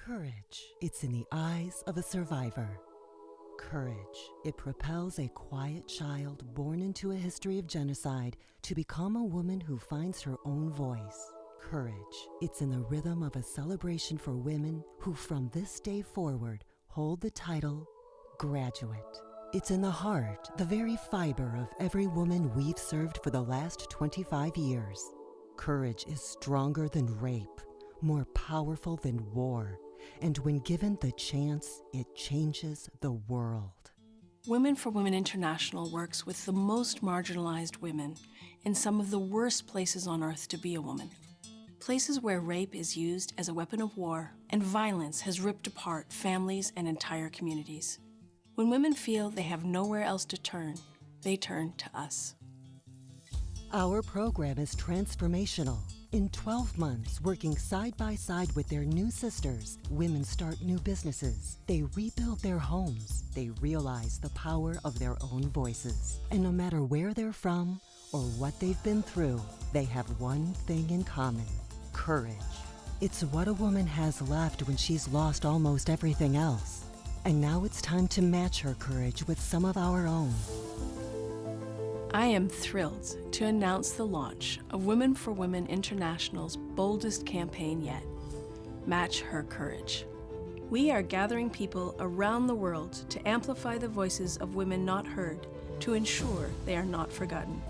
Courage, it's in the eyes of a survivor. Courage, it propels a quiet child born into a history of genocide to become a woman who finds her own voice. Courage, it's in the rhythm of a celebration for women who from this day forward hold the title graduate. It's in the heart, the very fiber of every woman we've served for the last 25 years. Courage is stronger than rape, more powerful than war, and when given the chance, it changes the world. Women for Women International works with the most marginalized women in some of the worst places on earth to be a woman. Places where rape is used as a weapon of war and violence has ripped apart families and entire communities. When women feel they have nowhere else to turn, they turn to us. Our program is transformational. In 12 months, working side by side with their new sisters, women start new businesses. They rebuild their homes. They realize the power of their own voices. And no matter where they're from or what they've been through, they have one thing in common: courage. It's what a woman has left when she's lost almost everything else. And now it's time to match her courage with some of our own. I am thrilled to announce the launch of Women for Women International's boldest campaign yet, Match Her Courage. We are gathering people around the world to amplify the voices of women not heard, to ensure they are not forgotten.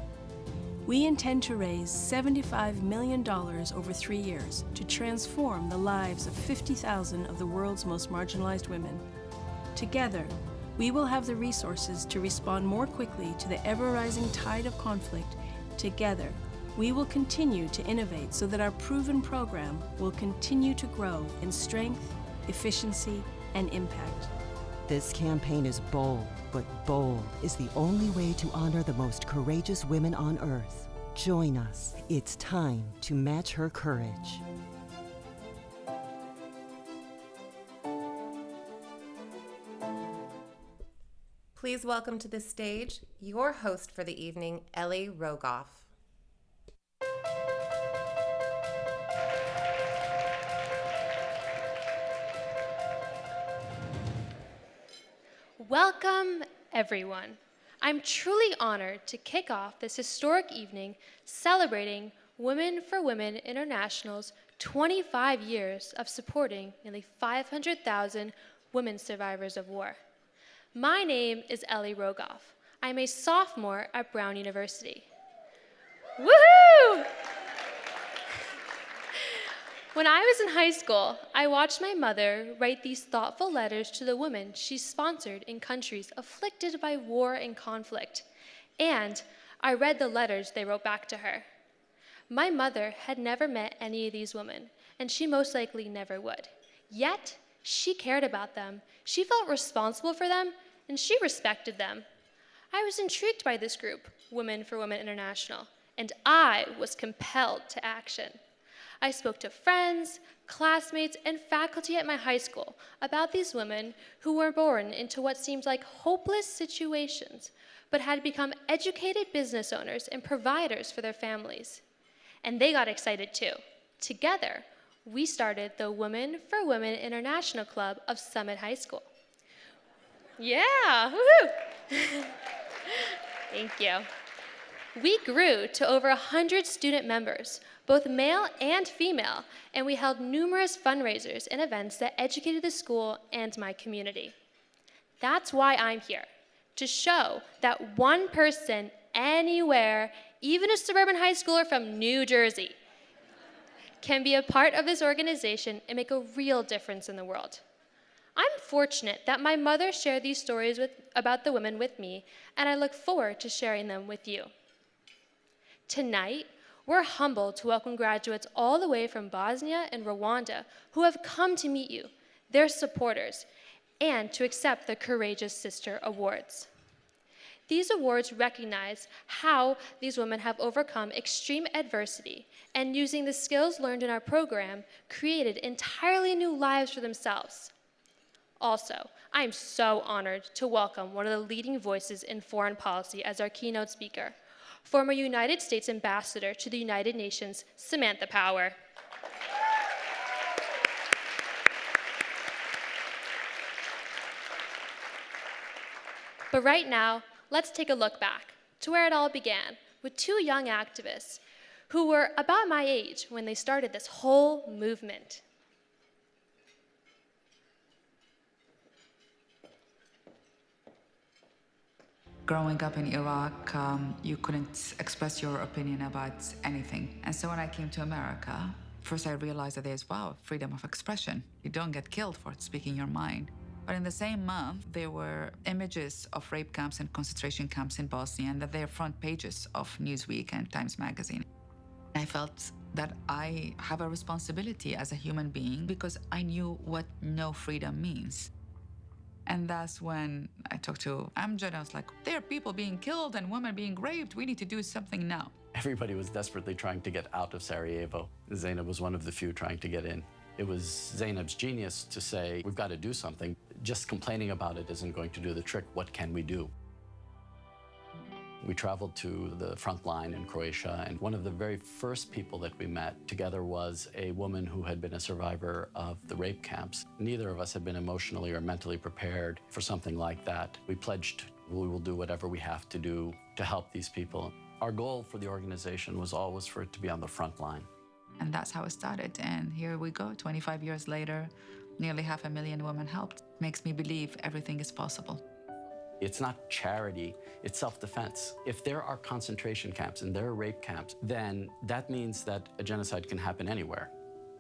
We intend to raise $75 million over 3 years to transform the lives of 50,000 of the world's most marginalized women. Together, we will have the resources to respond more quickly to the ever-rising tide of conflict. Together, we will continue to innovate so that our proven program will continue to grow in strength, efficiency, and impact. This campaign is bold, but bold is the only way to honor the most courageous women on earth. Join us. It's time to match her courage. Please welcome to the stage your host for the evening, Ellie Rogoff. Welcome, everyone. I'm truly honored to kick off this historic evening celebrating Women for Women International's 25 years of supporting nearly 500,000 women survivors of war. My name is Ellie Rogoff. I'm a sophomore at Brown University. Woohoo! When I was in high school, I watched my mother write these thoughtful letters to the women she sponsored in countries afflicted by war and conflict. And I read the letters they wrote back to her. My mother had never met any of these women, and she most likely never would. Yet, she cared about them, she felt responsible for them, and she respected them. I was intrigued by this group, Women for Women International, and I was compelled to action. I spoke to friends, classmates, and faculty at my high school about these women who were born into what seemed like hopeless situations, but had become educated business owners and providers for their families. And they got excited too. Together, we started the Women for Women International Club of Summit High School. Yeah, woohoo! Thank you. We grew to over 100 student members, both male and female, and we held numerous fundraisers and events that educated the school and my community. That's why I'm here, to show that one person anywhere, even a suburban high schooler from New Jersey, can be a part of this organization and make a real difference in the world. I'm fortunate that my mother shared these stories about the women with me, and I look forward to sharing them with you. Tonight, we're humbled to welcome graduates all the way from Bosnia and Rwanda who have come to meet you, their supporters, and to accept the Courageous Sister Awards. These awards recognize how these women have overcome extreme adversity and, using the skills learned in our program, created entirely new lives for themselves. Also, I am so honored to welcome one of the leading voices in foreign policy as our keynote speaker, former United States Ambassador to the United Nations, Samantha Power. But right now, let's take a look back to where it all began with two young activists who were about my age when they started this whole movement. Growing up in Iraq, you couldn't express your opinion about anything. And so when I came to America, first I realized that there's, wow, freedom of expression. You don't get killed for speaking your mind. But in the same month, there were images of rape camps and concentration camps in Bosnia, and that they're front pages of Newsweek and Times Magazine. I felt that I have a responsibility as a human being because I knew what no freedom means. And that's when I talked to Amjad. I was like, there are people being killed and women being raped. We need to do something now. Everybody was desperately trying to get out of Sarajevo. Zainab was one of the few trying to get in. It was Zainab's genius to say, we've got to do something. Just complaining about it isn't going to do the trick. What can we do? We traveled to the front line in Croatia, and one of the very first people that we met together was a woman who had been a survivor of the rape camps. Neither of us had been emotionally or mentally prepared for something like that. We pledged we will do whatever we have to do to help these people. Our goal for the organization was always for it to be on the front line. And that's how it started. And here we go, 25 years later, nearly 500,000 women helped. Makes me believe everything is possible. It's not charity, it's self-defense. If there are concentration camps and there are rape camps, then that means that a genocide can happen anywhere.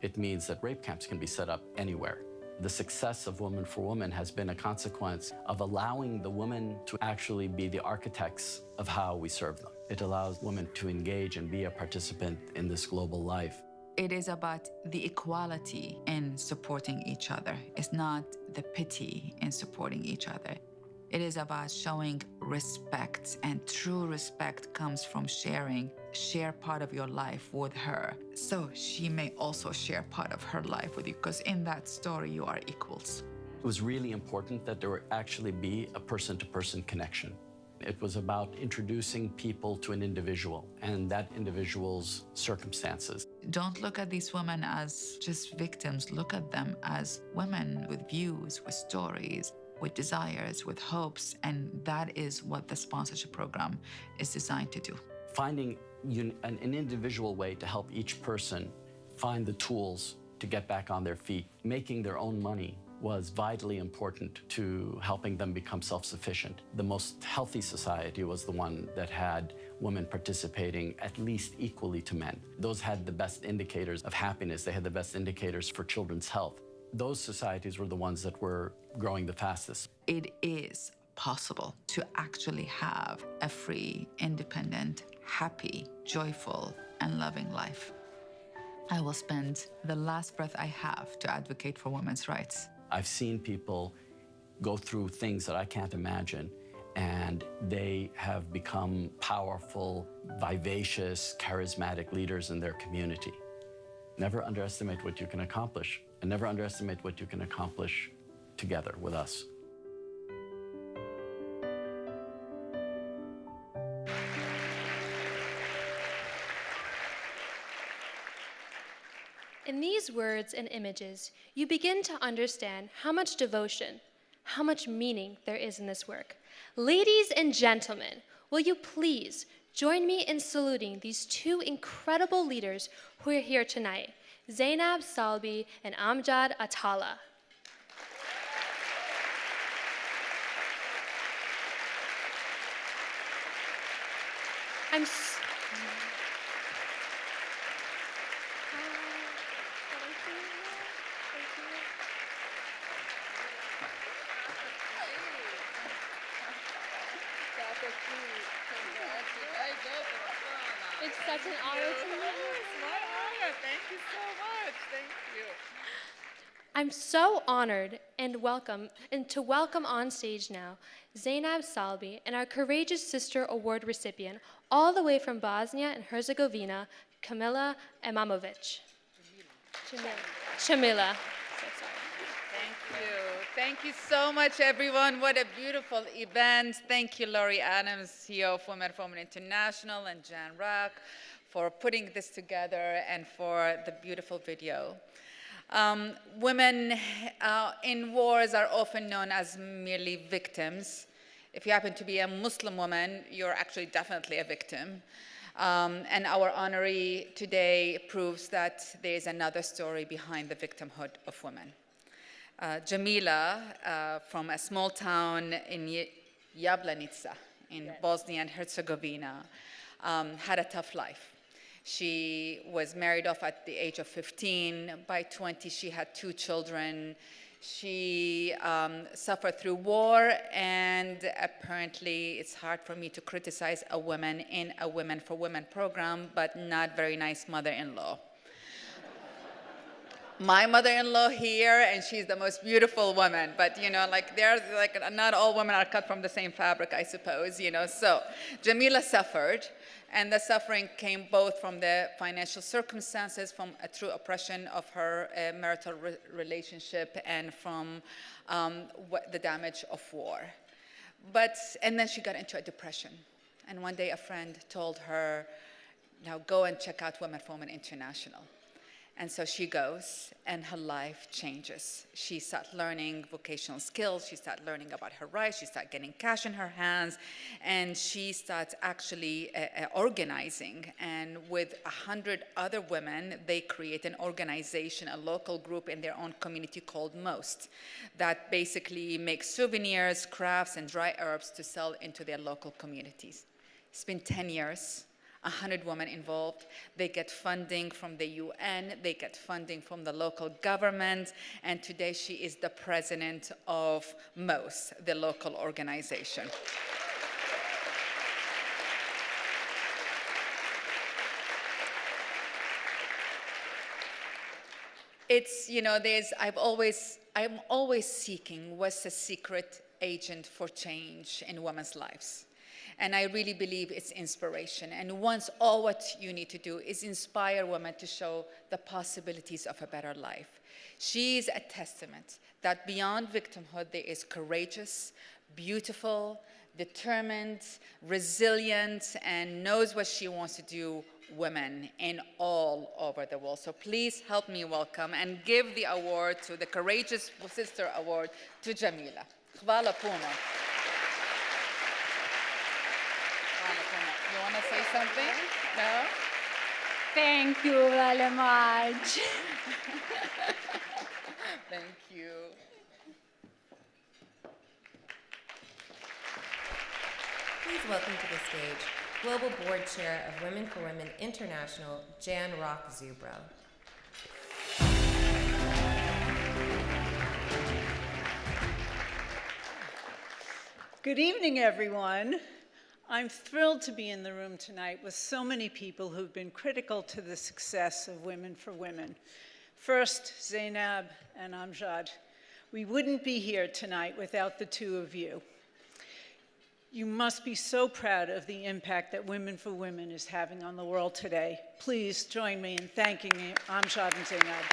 It means that rape camps can be set up anywhere. The success of Women for Women has been a consequence of allowing the women to actually be the architects of how we serve them. It allows women to engage and be a participant in this global life. It is about the equality in supporting each other. It's not the pity in supporting each other. It is about showing respect, and true respect comes from share part of your life with her, so she may also share part of her life with you, because in that story you are equals. It was really important that there would actually be a person-to-person connection. It was about introducing people to an individual and that individual's circumstances. Don't look at these women as just victims. Look at them as women with views, with stories, with desires, with hopes, and that is what the sponsorship program is designed to do. Finding an individual way to help each person find the tools to get back on their feet, making their own money, was vitally important to helping them become self-sufficient. The most healthy society was the one that had women participating at least equally to men. Those had the best indicators of happiness. They had the best indicators for children's health. Those societies were the ones that were growing the fastest. It is possible to actually have a free, independent, happy, joyful, and loving life. I will spend the last breath I have to advocate for women's rights. I've seen people go through things that I can't imagine, and they have become powerful, vivacious, charismatic leaders in their community. Never underestimate what you can accomplish, and never underestimate what you can accomplish together with us. In these words and images, you begin to understand how much devotion, how much meaning there is in this work. Ladies and gentlemen, will you please join me in saluting these two incredible leaders who are here tonight, Zainab Salbi and Amjad Atala. It's such an honor to meet you. It's my honor. Thank you so much. Thank you. I'm so honored and to welcome on stage now Zainab Salbi and our Courageous Sister Award recipient, all the way from Bosnia and Herzegovina, Kamila Imamovic. Chamila. Thank you. Thank you so much, everyone. What a beautiful event. Thank you, Laurie Adams, CEO of Women for Women International, and Jan Rock for putting this together and for the beautiful video. Women in wars are often known as merely victims. If you happen to be a Muslim woman, you're actually definitely a victim. And our honoree today proves that there is another story behind the victimhood of women. Jamila, from a small town in Jablanica in Bosnia and Herzegovina, had a tough life. She was married off at the age of 15. By 20, she had 2 children. She suffered through war, and apparently it's hard for me to criticize a woman in a Women for Women program, but not very nice mother-in-law. My mother-in-law here, and she's the most beautiful woman, but there's not all women are cut from the same fabric, I suppose, So Jamila suffered, and the suffering came both from the financial circumstances, from a true oppression of her marital relationship, and from the damage of war. And then she got into a depression. And one day a friend told her, now go and check out Women for Women International. And so she goes, and her life changes. She starts learning vocational skills. She starts learning about her rights. She starts getting cash in her hands. And she starts actually organizing. And with 100 other women, they create an organization, a local group in their own community called MOST, that basically makes souvenirs, crafts, and dry herbs to sell into their local communities. It's been 10 years. 100 women involved. They get funding from the UN, they get funding from the local government, and today she is the president of MOST, the local organization. It's, I'm always seeking what's the secret agent for change in women's lives. And I really believe it's inspiration. And all what you need to do is inspire women to show the possibilities of a better life. She's a testament that beyond victimhood, there is courageous, beautiful, determined, resilient, and knows what she wants to do women in all over the world. So please help me welcome and give the award to the Courageous Sister Award to Jamila. Hvala puno. You want to say something? No? Thank you very much. Thank you. Please welcome to the stage Global Board Chair of Women for Women International, Jan Rock Zubro. Good evening, everyone. I'm thrilled to be in the room tonight with so many people who've been critical to the success of Women for Women. First, Zainab and Amjad. We wouldn't be here tonight without the two of you. You must be so proud of the impact that Women for Women is having on the world today. Please join me in thanking Amjad and Zainab.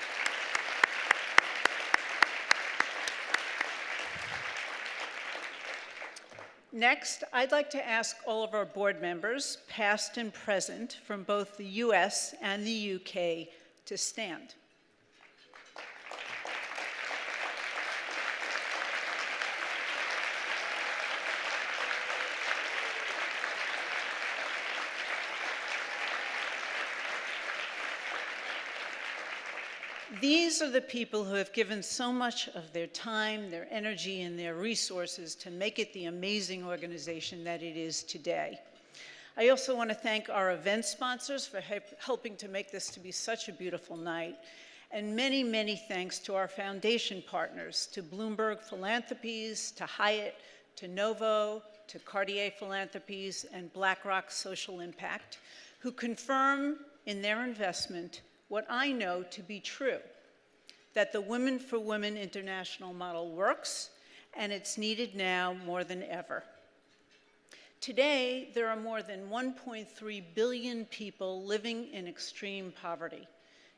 Next, I'd like to ask all of our board members, past and present, from both the US and the UK, to stand. These are the people who have given so much of their time, their energy, and their resources to make it the amazing organization that it is today. I also want to thank our event sponsors for helping to make this to be such a beautiful night. And many, many thanks to our foundation partners, to Bloomberg Philanthropies, to Hyatt, to Novo, to Cartier Philanthropies, and BlackRock Social Impact, who confirm in their investment what I know to be true, that the Women for Women International model works, and it's needed now more than ever. Today, there are more than 1.3 billion people living in extreme poverty,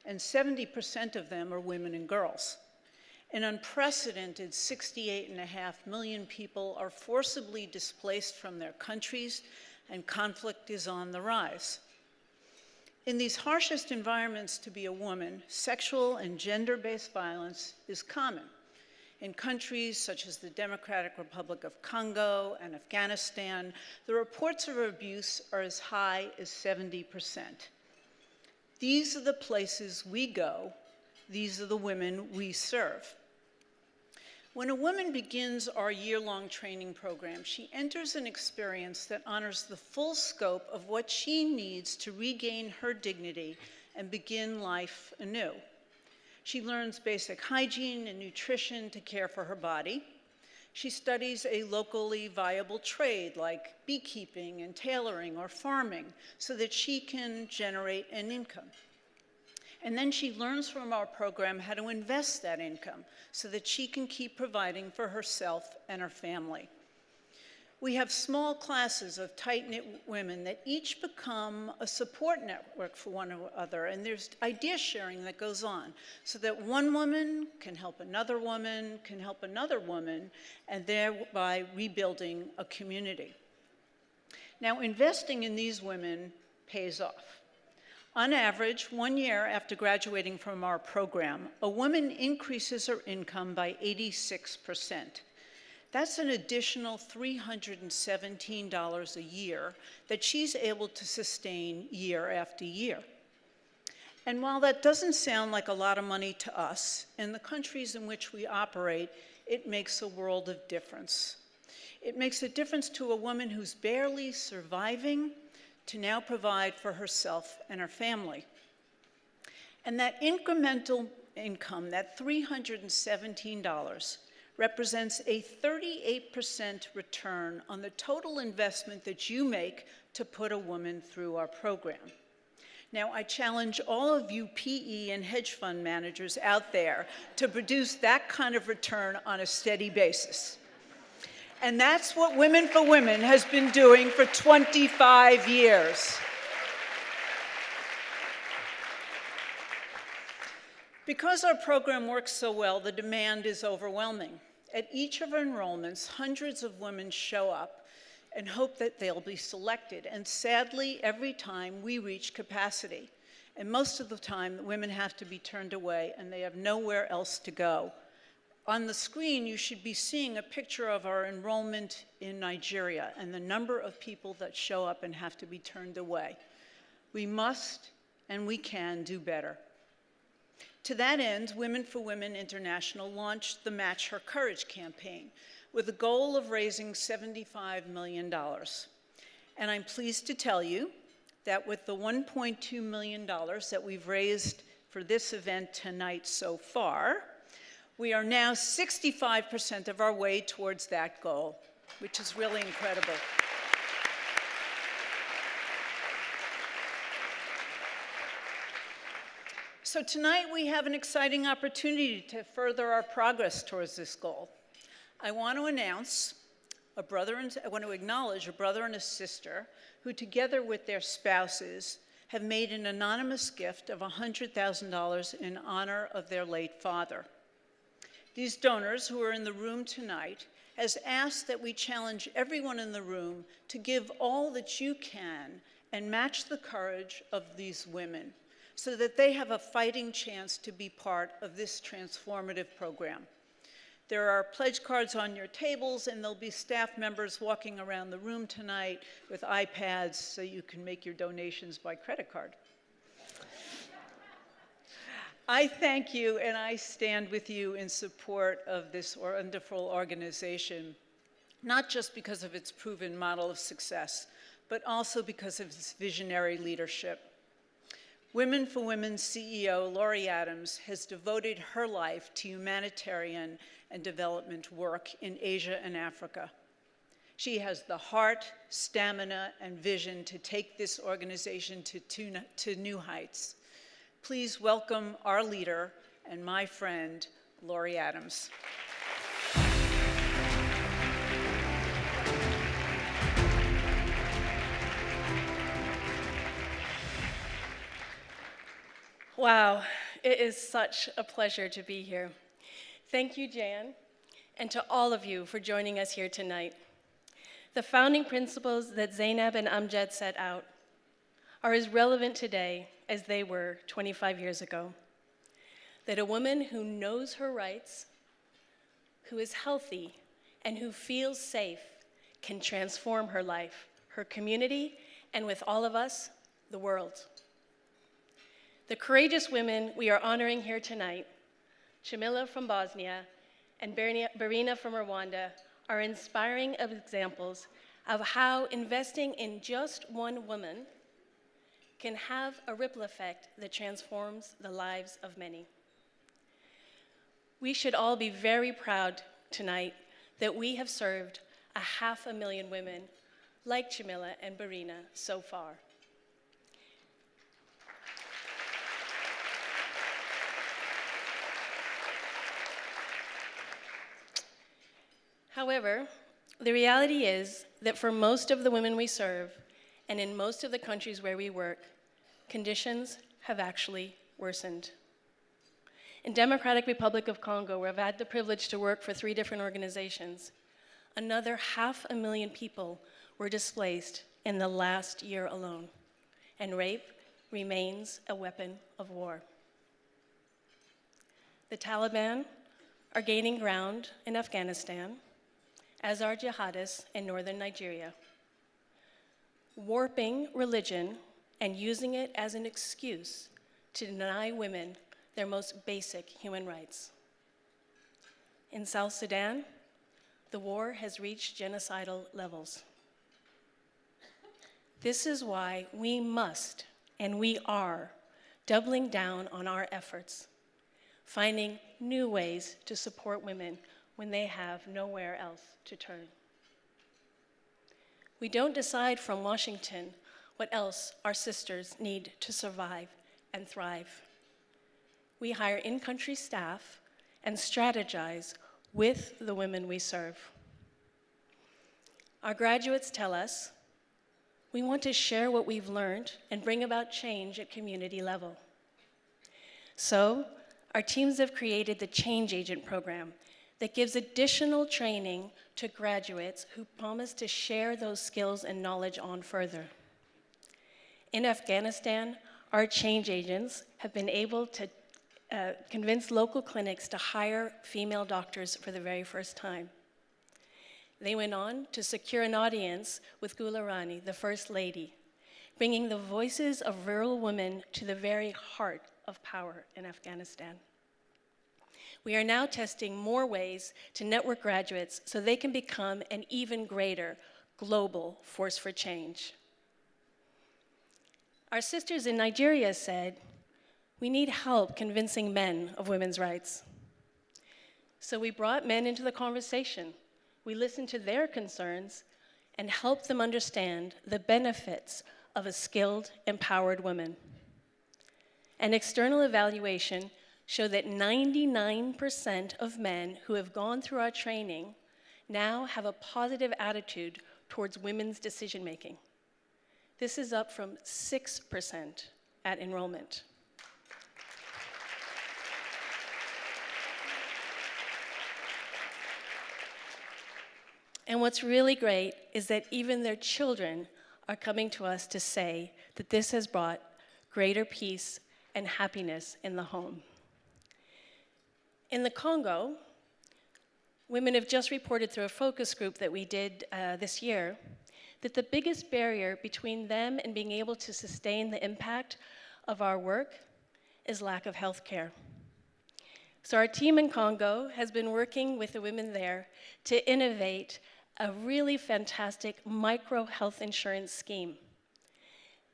and 70% of them are women and girls. An unprecedented 68.5 million people are forcibly displaced from their countries, and conflict is on the rise. In these harshest environments to be a woman, sexual and gender-based violence is common. In countries such as the Democratic Republic of Congo and Afghanistan, the reports of abuse are as high as 70%. These are the places we go. These are the women we serve. When a woman begins our year-long training program, she enters an experience that honors the full scope of what she needs to regain her dignity and begin life anew. She learns basic hygiene and nutrition to care for her body. She studies a locally viable trade like beekeeping and tailoring or farming so that she can generate an income. And then she learns from our program how to invest that income so that she can keep providing for herself and her family. We have small classes of tight-knit women that each become a support network for one another, and there's idea sharing that goes on so that one woman can help another woman, and thereby rebuilding a community. Now, investing in these women pays off. On average, 1 year after graduating from our program, a woman increases her income by 86%. That's an additional $317 a year that she's able to sustain year after year. And while that doesn't sound like a lot of money to us, in the countries in which we operate, it makes a world of difference. It makes a difference to a woman who's barely surviving to now provide for herself and her family. And that incremental income, that $317, represents a 38% return on the total investment that you make to put a woman through our program. Now, I challenge all of you PE and hedge fund managers out there to produce that kind of return on a steady basis. And that's what Women for Women has been doing for 25 years. Because our program works so well, the demand is overwhelming. At each of our enrollments, hundreds of women show up and hope that they'll be selected. And sadly, every time we reach capacity. And most of the time, women have to be turned away and they have nowhere else to go. On the screen, you should be seeing a picture of our enrollment in Nigeria and the number of people that show up and have to be turned away. We must and we can do better. To that end, Women for Women International launched the Match Her Courage campaign with a goal of raising $75 million. And I'm pleased to tell you that with the $1.2 million that we've raised for this event tonight so far, we are now 65% of our way towards that goal, which is really incredible. So tonight we have an exciting opportunity to further our progress towards this goal. I want to acknowledge a brother and a sister who, together with their spouses, have made an anonymous gift of $100,000 in honor of their late father. These donors, who are in the room tonight, has asked that we challenge everyone in the room to give all that you can and match the courage of these women so that they have a fighting chance to be part of this transformative program. There are pledge cards on your tables, and there'll be staff members walking around the room tonight with iPads so you can make your donations by credit card. I thank you, and I stand with you in support of this wonderful organization, not just because of its proven model of success, but also because of its visionary leadership. Women for Women CEO Laurie Adams has devoted her life to humanitarian and development work in Asia and Africa. She has the heart, stamina, and vision to take this organization to new heights. Please welcome our leader and my friend, Laurie Adams. Wow, it is such a pleasure to be here. Thank you, Jan, and to all of you for joining us here tonight. The founding principles that Zainab and Amjad set out are as relevant today as they were 25 years ago. That a woman who knows her rights, who is healthy and who feels safe can transform her life, her community, and with all of us, the world. The courageous women we are honoring here tonight, Shamila from Bosnia and Barina from Rwanda, are inspiring examples of how investing in just one woman can have a ripple effect that transforms the lives of many. We should all be very proud tonight that we have served 500,000 women like Jamila and Barina so far. However, the reality is that for most of the women we serve, and in most of the countries where we work, conditions have actually worsened. In Democratic Republic of Congo, where I've had the privilege to work for 3 different organizations, another 500,000 people were displaced in the last year alone, and rape remains a weapon of war. The Taliban are gaining ground in Afghanistan, as are jihadists in northern Nigeria, warping religion and using it as an excuse to deny women their most basic human rights. In South Sudan, the war has reached genocidal levels. This is why we must, and we are, doubling down on our efforts, finding new ways to support women when they have nowhere else to turn. We don't decide from Washington what else our sisters need to survive and thrive. We hire in-country staff and strategize with the women we serve. Our graduates tell us, we want to share what we've learned and bring about change at community level. So, our teams have created the Change Agent program that gives additional training to graduates who promise to share those skills and knowledge on further. In Afghanistan, our change agents have been able to convince local clinics to hire female doctors for the very first time. They went on to secure an audience with Gula Rani, the First Lady, bringing the voices of rural women to the very heart of power in Afghanistan. We are now testing more ways to network graduates so they can become an even greater global force for change. Our sisters in Nigeria said, we need help convincing men of women's rights. So we brought men into the conversation. We listened to their concerns and helped them understand the benefits of a skilled, empowered woman. An external evaluation showed that 99% of men who have gone through our training now have a positive attitude towards women's decision-making. This is up from 6% at enrollment. And what's really great is that even their children are coming to us to say that this has brought greater peace and happiness in the home. In the Congo, women have just reported through a focus group that we did this year that the biggest barrier between them and being able to sustain the impact of our work is lack of health care. So our team in Congo has been working with the women there to innovate a really fantastic micro health insurance scheme.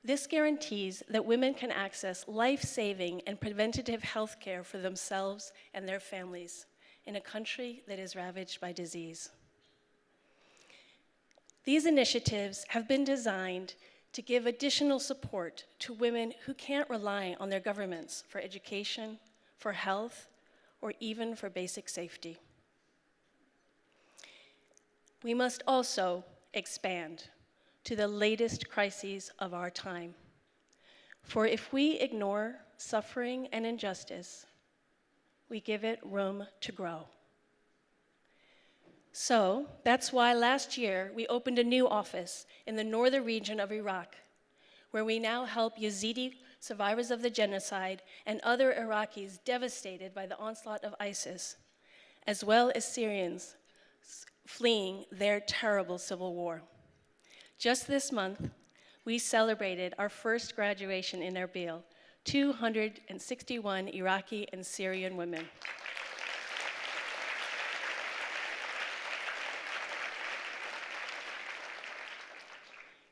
This guarantees that women can access life-saving and preventative health care for themselves and their families in a country that is ravaged by disease. These initiatives have been designed to give additional support to women who can't rely on their governments for education, for health, or even for basic safety. We must also expand to the latest crises of our time. For if we ignore suffering and injustice, we give it room to grow. So that's why last year we opened a new office in the northern region of Iraq, where we now help Yazidi survivors of the genocide and other Iraqis devastated by the onslaught of ISIS, as well as Syrians fleeing their terrible civil war. Just this month, we celebrated our first graduation in Erbil, 261 Iraqi and Syrian women.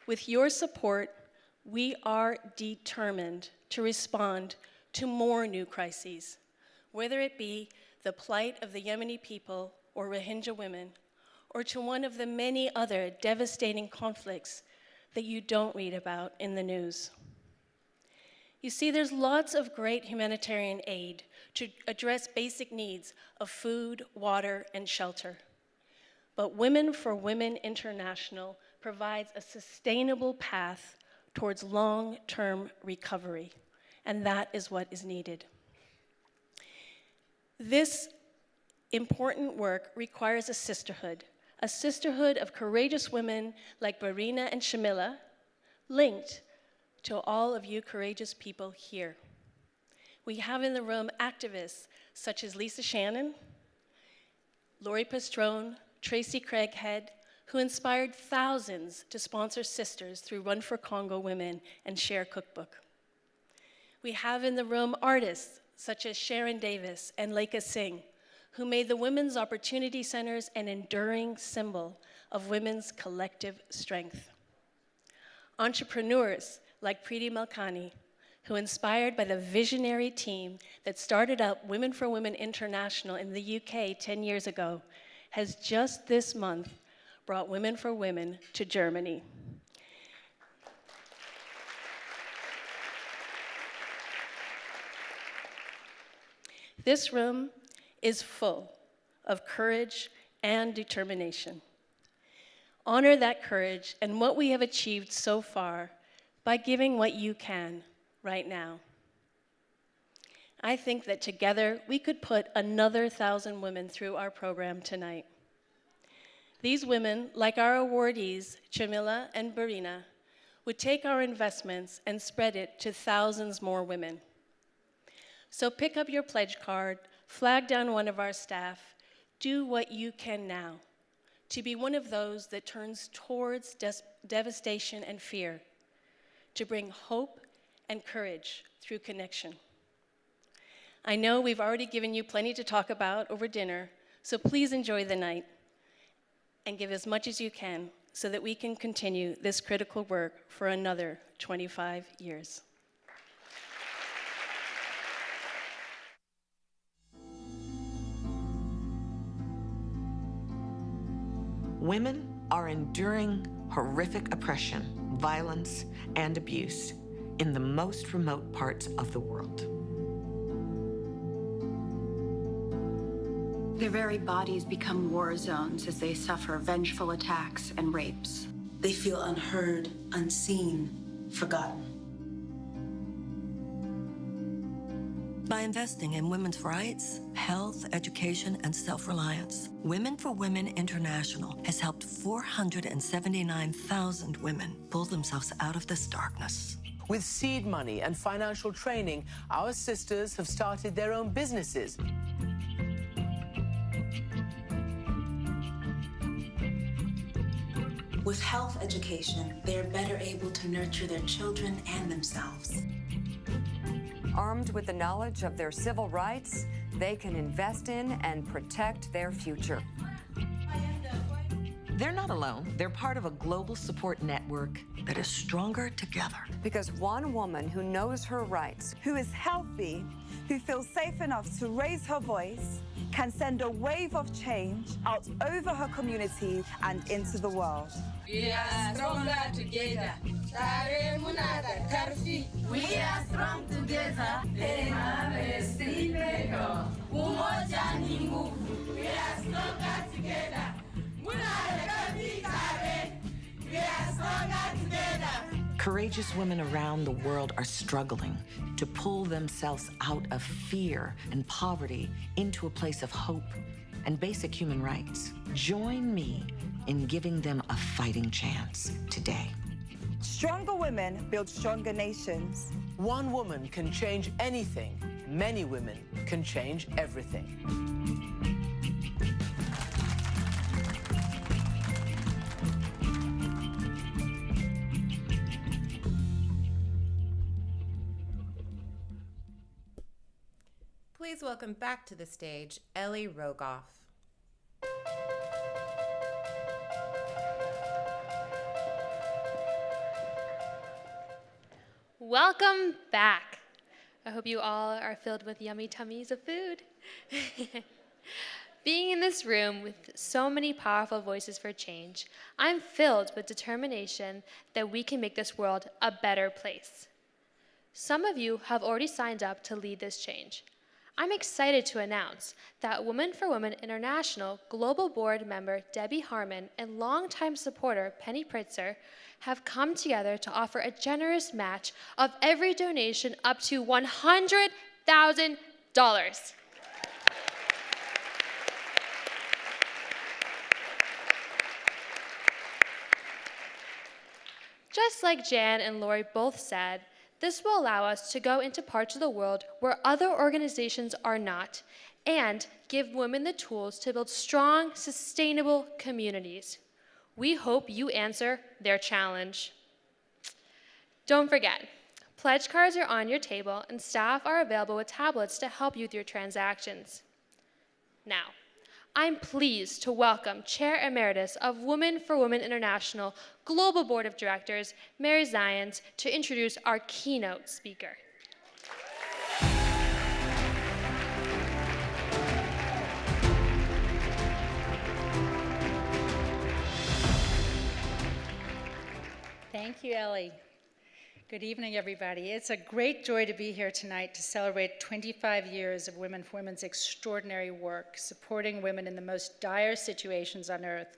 With your support, we are determined to respond to more new crises, whether it be the plight of the Yemeni people or Rohingya women, or to one of the many other devastating conflicts that you don't read about in the news. You see, there's lots of great humanitarian aid to address basic needs of food, water, and shelter. But Women for Women International provides a sustainable path towards long-term recovery, and that is what is needed. This important work requires a sisterhood of courageous women like Barina and Shamila, linked to all of you courageous people here. We have in the room activists such as Lisa Shannon, Lori Pastrone, Tracy Craighead, who inspired thousands to sponsor sisters through Run for Congo Women and Share Cookbook. We have in the room artists such as Sharon Davis and Lekha Singh, who made the Women's Opportunity Centers an enduring symbol of women's collective strength. Entrepreneurs like Preeti Malkani, who, inspired by the visionary team that started up Women for Women International in the UK 10 years ago, has just this month brought Women for Women to Germany. This room is full of courage and determination. Honor that courage and what we have achieved so far by giving what you can right now. I think that together we could put another 1,000 women through our program tonight. These women, like our awardees, Chamila and Barina, would take our investments and spread it to thousands more women. So pick up your pledge card, flag down one of our staff, do what you can now to be one of those that turns towards devastation and fear, to bring hope and courage through connection. I know we've already given you plenty to talk about over dinner, so please enjoy the night and give as much as you can so that we can continue this critical work for another 25 years. Women are enduring horrific oppression, violence, and abuse in the most remote parts of the world. Their very bodies become war zones as they suffer vengeful attacks and rapes. They feel unheard, unseen, forgotten. By investing in women's rights, health, education, and self-reliance, Women for Women International has helped 479,000 women pull themselves out of this darkness. With seed money and financial training, our sisters have started their own businesses. With health education, they are better able to nurture their children and themselves. Armed with the knowledge of their civil rights, they can invest in and protect their future. They're not alone. They're part of a global support network that is stronger together. Because one woman who knows her rights, who is healthy, who feels safe enough to raise her voice, can send a wave of change out over her community and into the world. We are stronger together. We are strong together. We are stronger together. We are stronger together. Courageous women around the world are struggling to pull themselves out of fear and poverty into a place of hope and basic human rights. Join me in giving them a fighting chance today. Stronger women build stronger nations. One woman can change anything. Many women can change everything. Please welcome back to the stage Ellie Rogoff. Welcome back. I hope you all are filled with yummy tummies of food. Being in this room with so many powerful voices for change, I'm filled with determination that we can make this world a better place. Some of you have already signed up to lead this change. I'm excited to announce that Women for Women International Global Board member Debbie Harmon and longtime supporter Penny Pritzer have come together to offer a generous match of every donation up to $100,000. Just like Jan and Lori both said, this will allow us to go into parts of the world where other organizations are not and give women the tools to build strong, sustainable communities. We hope you answer their challenge. Don't forget, pledge cards are on your table and staff are available with tablets to help you with your transactions. Now, I'm pleased to welcome Chair Emeritus of Women for Women International Global Board of Directors, Mary Zions, to introduce our keynote speaker. Thank you, Ellie. Good evening, everybody. It's a great joy to be here tonight to celebrate 25 years of Women for Women's extraordinary work, supporting women in the most dire situations on earth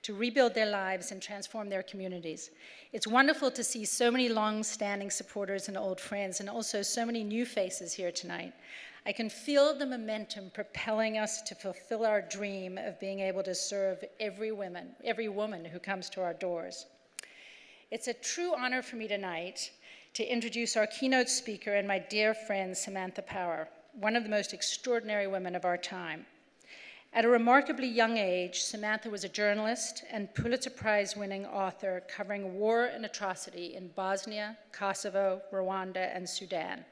to rebuild their lives and transform their communities. It's wonderful to see so many long-standing supporters and old friends, and also so many new faces here tonight. I can feel the momentum propelling us to fulfill our dream of being able to serve every woman who comes to our doors. It's a true honor for me tonight to introduce our keynote speaker and my dear friend, Samantha Power, one of the most extraordinary women of our time. At a remarkably young age, Samantha was a journalist and Pulitzer Prize-winning author covering war and atrocity in Bosnia, Kosovo, Rwanda, and Sudan.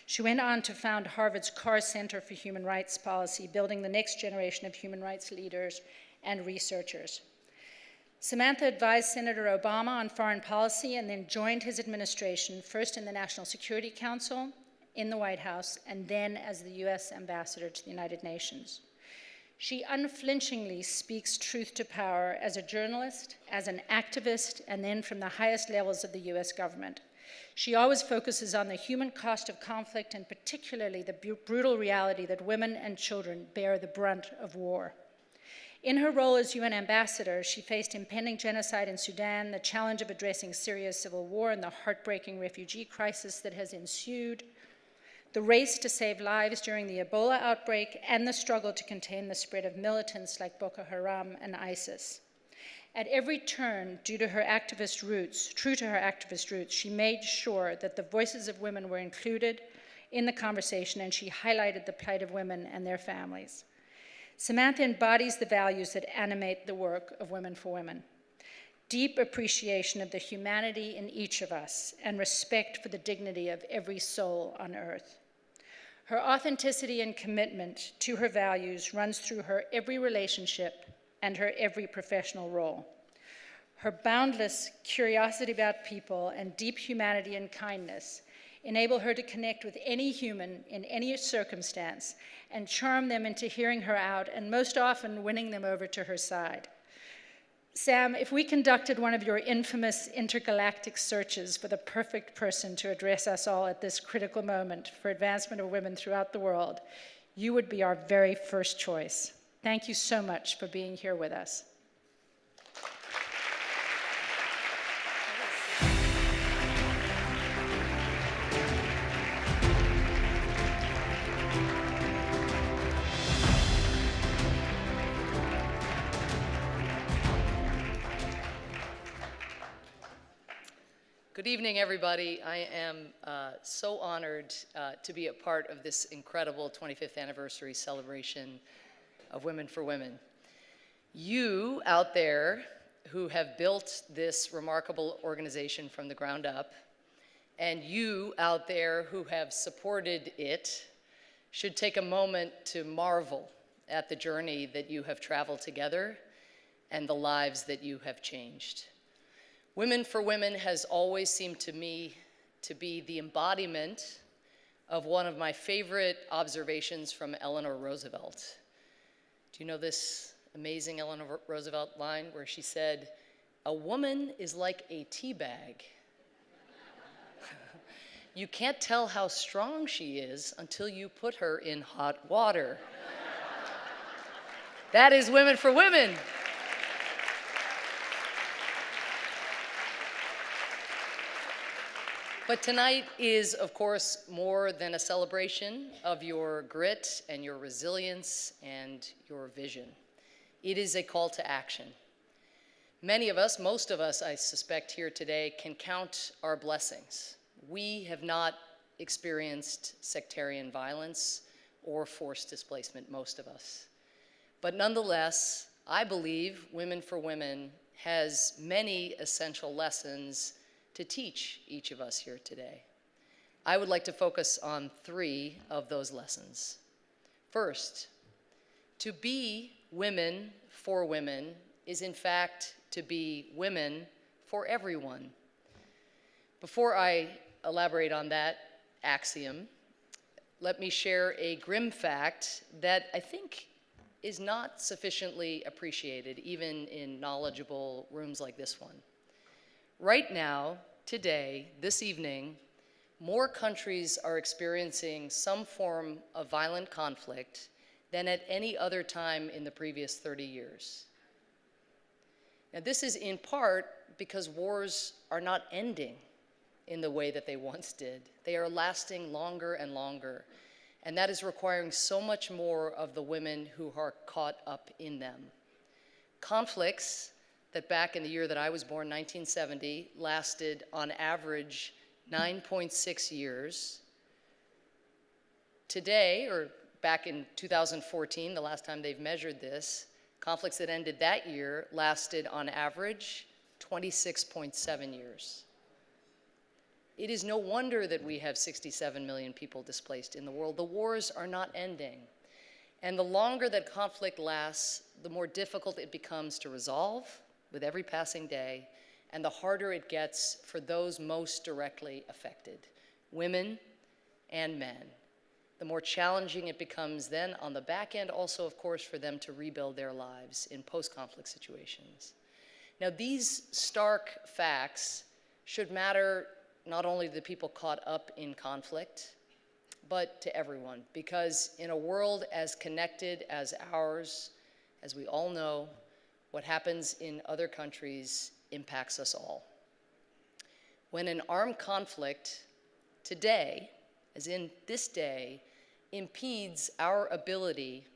She went on to found Harvard's Carr Center for Human Rights Policy, building the next generation of human rights leaders and researchers. Samantha advised Senator Obama on foreign policy and then joined his administration, first in the National Security Council, in the White House, and then as the US ambassador to the United Nations. She unflinchingly speaks truth to power as a journalist, as an activist, and then from the highest levels of the US government. She always focuses on the human cost of conflict and particularly the brutal reality that women and children bear the brunt of war. In her role as UN ambassador, she faced impending genocide in Sudan, the challenge of addressing Syria's civil war and the heartbreaking refugee crisis that has ensued, the race to save lives during the Ebola outbreak, and the struggle to contain the spread of militants like Boko Haram and ISIS. At every turn, true to her activist roots, she made sure that the voices of women were included in the conversation, and she highlighted the plight of women and their families. Samantha embodies the values that animate the work of Women for Women: deep appreciation of the humanity in each of us and respect for the dignity of every soul on earth. Her authenticity and commitment to her values runs through her every relationship and her every professional role. Her boundless curiosity about people and deep humanity and kindness enable her to connect with any human in any circumstance and charm them into hearing her out, and most often winning them over to her side. Sam, if we conducted one of your infamous intergalactic searches for the perfect person to address us all at this critical moment for advancement of women throughout the world, you would be our very first choice. Thank you so much for being here with us. Good evening, everybody. I am so honored to be a part of this incredible 25th anniversary celebration of Women for Women. You out there who have built this remarkable organization from the ground up, and you out there who have supported it, should take a moment to marvel at the journey that you have traveled together and the lives that you have changed. Women for Women has always seemed to me to be the embodiment of one of my favorite observations from Eleanor Roosevelt. Do you know this amazing Eleanor Roosevelt line where she said, "A woman is like a tea bag. You can't tell how strong she is until you put her in hot water." That is Women for Women. But tonight is, of course, more than a celebration of your grit and your resilience and your vision. It is a call to action. Many of us, most of us, I suspect here today, can count our blessings. We have not experienced sectarian violence or forced displacement, most of us. But nonetheless, I believe Women for Women has many essential lessons to teach each of us here today. I would like to focus on 3 of those lessons. First, to be women for women is in fact to be women for everyone. Before I elaborate on that axiom, let me share a grim fact that I think is not sufficiently appreciated, even in knowledgeable rooms like this one. Right now, today, this evening, more countries are experiencing some form of violent conflict than at any other time in the previous 30 years. Now, this is in part because wars are not ending in the way that they once did. They are lasting longer and longer, and that is requiring so much more of the women who are caught up in them. Conflicts that back in the year that I was born, 1970, lasted on average 9.6 years. Today, or back in 2014, the last time they've measured this, conflicts that ended that year lasted on average 26.7 years. It is no wonder that we have 67 million people displaced in the world. The wars are not ending. And the longer that conflict lasts, the more difficult it becomes to resolve with every passing day, and the harder it gets for those most directly affected, women and men. The more challenging it becomes then on the back end, also, of course, for them to rebuild their lives in post-conflict situations. Now, these stark facts should matter not only to the people caught up in conflict, but to everyone, because in a world as connected as ours, as we all know, what happens in other countries impacts us all. When an armed conflict today, as in this day, impedes our ability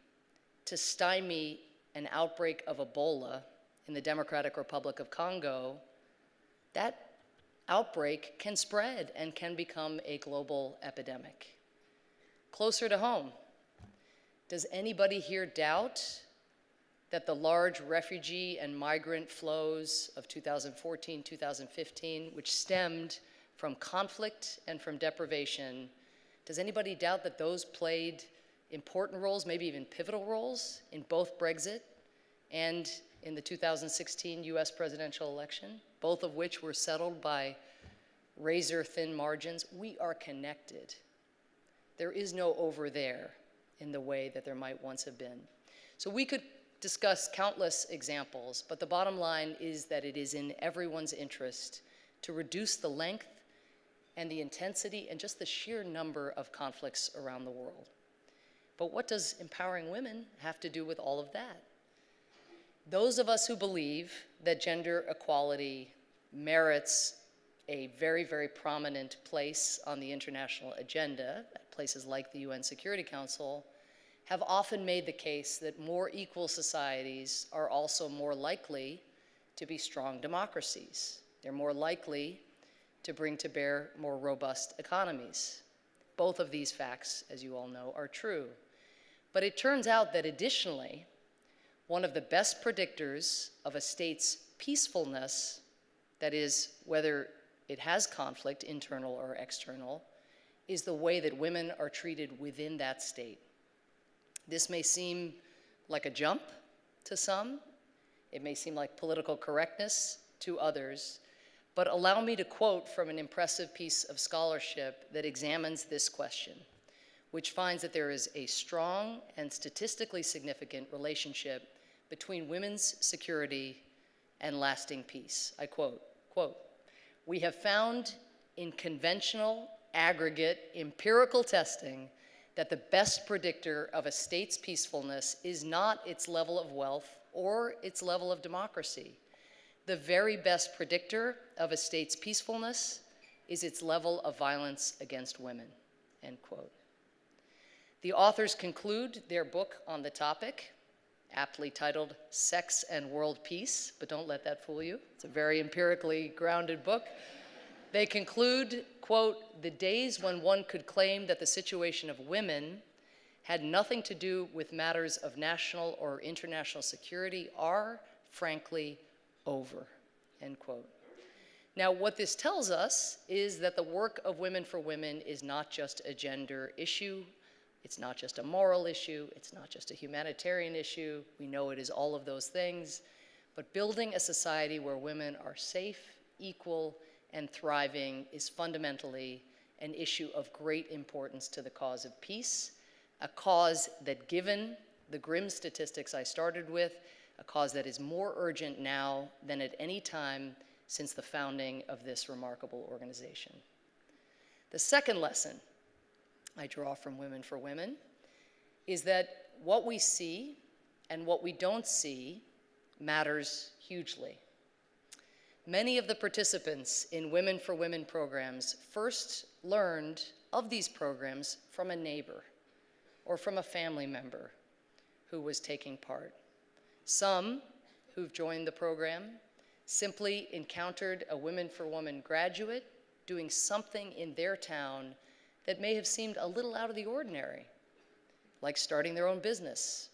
to stymie an outbreak of Ebola in the Democratic Republic of Congo, that outbreak can spread and can become a global epidemic. Closer to home, does anybody here doubt that the large refugee and migrant flows of 2014, 2015, which stemmed from conflict and from deprivation, does anybody doubt that those played important roles, maybe even pivotal roles, in both Brexit and in the 2016 US presidential election, both of which were settled by razor-thin margins? We are connected. There is no over there in the way that there might once have been. So we could discuss countless examples, but the bottom line is that it is in everyone's interest to reduce the length and the intensity and just the sheer number of conflicts around the world. But what does empowering women have to do with all of that? Those of us who believe that gender equality merits a very, very prominent place on the international agenda at places like the UN Security Council have often made the case that more equal societies are also more likely to be strong democracies. They're more likely to bring to bear more robust economies. Both of these facts, as you all know, are true. But it turns out that additionally, one of the best predictors of a state's peacefulness, that is, whether it has conflict, internal or external, is the way that women are treated within that state. This may seem like a jump to some. It may seem like political correctness to others. But allow me to quote from an impressive piece of scholarship that examines this question, which finds that there is a strong and statistically significant relationship between women's security and lasting peace. I quote, "We have found in conventional, aggregate, empirical testing that the best predictor of a state's peacefulness is not its level of wealth or its level of democracy. The very best predictor of a state's peacefulness is its level of violence against women," end quote. The authors conclude their book on the topic, aptly titled Sex and World Peace, but don't let that fool you. It's a very empirically grounded book. They conclude, quote, "The days when one could claim that the situation of women had nothing to do with matters of national or international security are, frankly, over," end quote. Now, what this tells us is that the work of Women for Women is not just a gender issue. It's not just a moral issue. It's not just a humanitarian issue. We know it is all of those things. But building a society where women are safe, equal, and thriving is fundamentally an issue of great importance to the cause of peace, a cause that, given the grim statistics I started with, a cause that is more urgent now than at any time since the founding of this remarkable organization. The second lesson I draw from Women for Women is that what we see and what we don't see matters hugely. Many of the participants in Women for Women programs first learned of these programs from a neighbor or from a family member who was taking part. Some who've joined the program simply encountered a Women for Women graduate doing something in their town that may have seemed a little out of the ordinary, like starting their own business,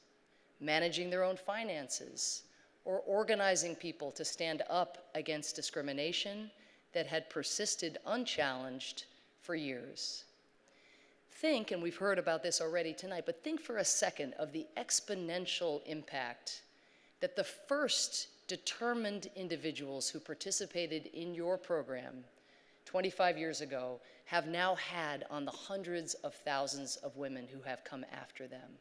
managing their own finances, or organizing people to stand up against discrimination that had persisted unchallenged for years. Think, and we've heard about this already tonight, but think for a second of the exponential impact that the first determined individuals who participated in your program 25 years ago have now had on the hundreds of thousands of women who have come after them.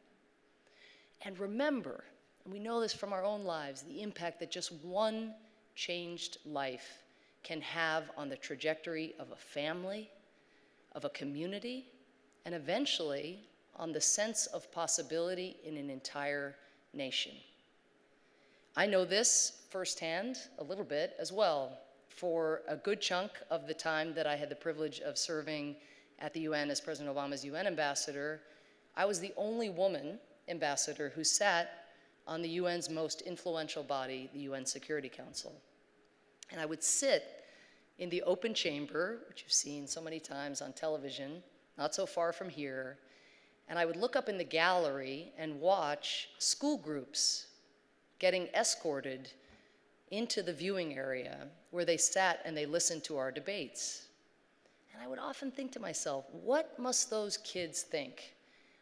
And remember, and we know this from our own lives, the impact that just one changed life can have on the trajectory of a family, of a community, and eventually on the sense of possibility in an entire nation. I know this firsthand a little bit as well. For a good chunk of the time that I had the privilege of serving at the UN as President Obama's UN ambassador, I was the only woman ambassador who sat on the UN's most influential body, the UN Security Council. And I would sit in the open chamber, which you've seen so many times on television, not so far from here, and I would look up in the gallery and watch school groups getting escorted into the viewing area where they sat and they listened to our debates. And I would often think to myself, what must those kids think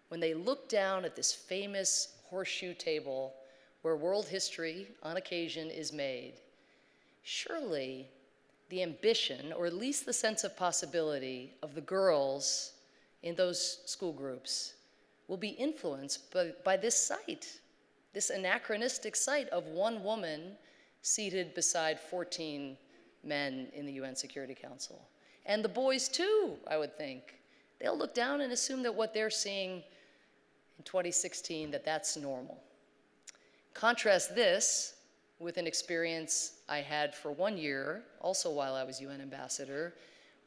when they look down at this famous horseshoe table where world history, on occasion, is made? Surely the ambition, or at least the sense of possibility of the girls in those school groups will be influenced by this sight, this anachronistic sight of one woman seated beside 14 men in the UN Security Council. And the boys too, I would think. They'll look down and assume that what they're seeing in 2016, that that's normal. Contrast this with an experience I had for 1 year, also while I was UN ambassador,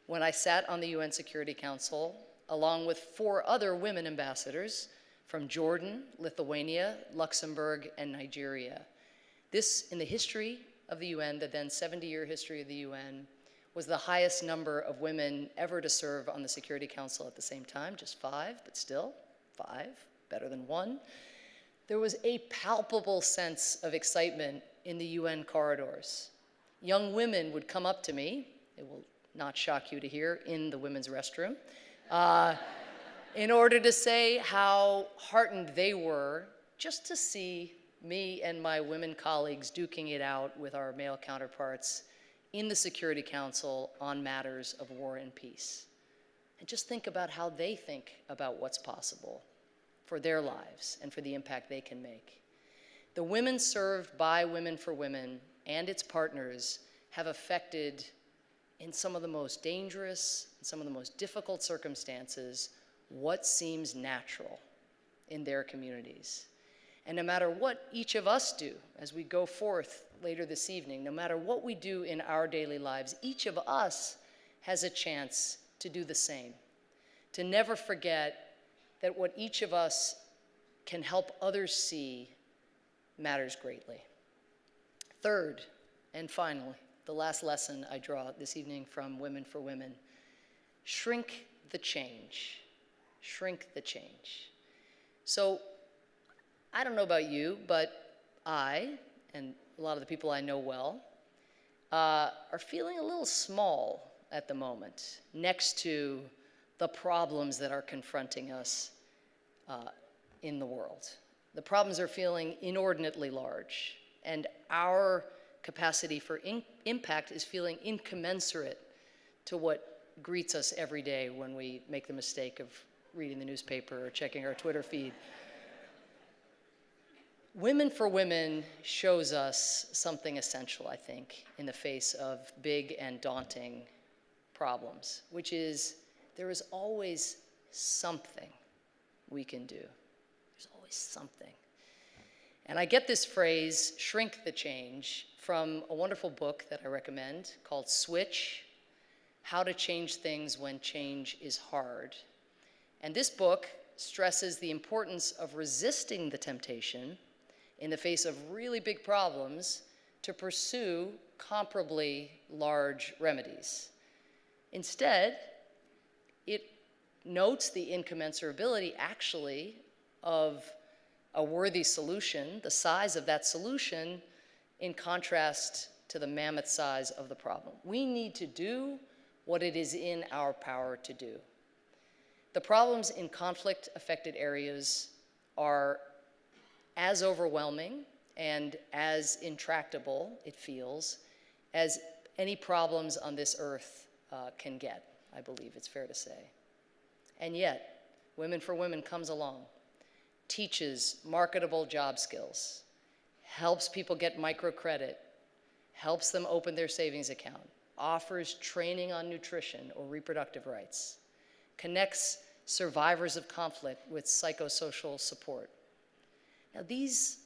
when I sat on the UN Security Council along with 4 other women ambassadors from Jordan, Lithuania, Luxembourg, and Nigeria. This, in the history of the UN, the then 70-year history of the UN, was the highest number of women ever to serve on the Security Council at the same time, just 5, but still 5, better than 1. There was a palpable sense of excitement in the UN corridors. Young women would come up to me, it will not shock you to hear, in the women's restroom, in order to say how heartened they were just to see me and my women colleagues duking it out with our male counterparts in the Security Council on matters of war and peace. And just think about how they think about what's possible for their lives and for the impact they can make. The women served by Women for Women and its partners have affected, in some of the most dangerous, and some of the most difficult circumstances, what seems natural in their communities. And no matter what each of us do as we go forth later this evening, no matter what we do in our daily lives, each of us has a chance to do the same, to never forget that what each of us can help others see matters greatly. Third, and finally, the last lesson I draw this evening from Women for Women: shrink the change. Shrink the change. So, I don't know about you, but I, and a lot of the people I know well, are feeling a little small at the moment next to the problems that are confronting us in the world. The problems are feeling inordinately large, and our capacity for impact is feeling incommensurate to what greets us every day when we make the mistake of reading the newspaper or checking our Twitter feed. Women for Women shows us something essential, I think, in the face of big and daunting problems, which is there is always something we can do. There's always something. And I get this phrase, shrink the change, from a wonderful book that I recommend called Switch: How to Change Things When Change is Hard. And this book stresses the importance of resisting the temptation in the face of really big problems to pursue comparably large remedies. Instead, it notes the incommensurability, actually, of a worthy solution, the size of that solution, in contrast to the mammoth size of the problem. We need to do what it is in our power to do. The problems in conflict-affected areas are as overwhelming and as intractable, it feels, as any problems on this earth can get, I believe it's fair to say. And yet, Women for Women comes along, teaches marketable job skills, helps people get microcredit, helps them open their savings account, offers training on nutrition or reproductive rights, connects survivors of conflict with psychosocial support. Now, these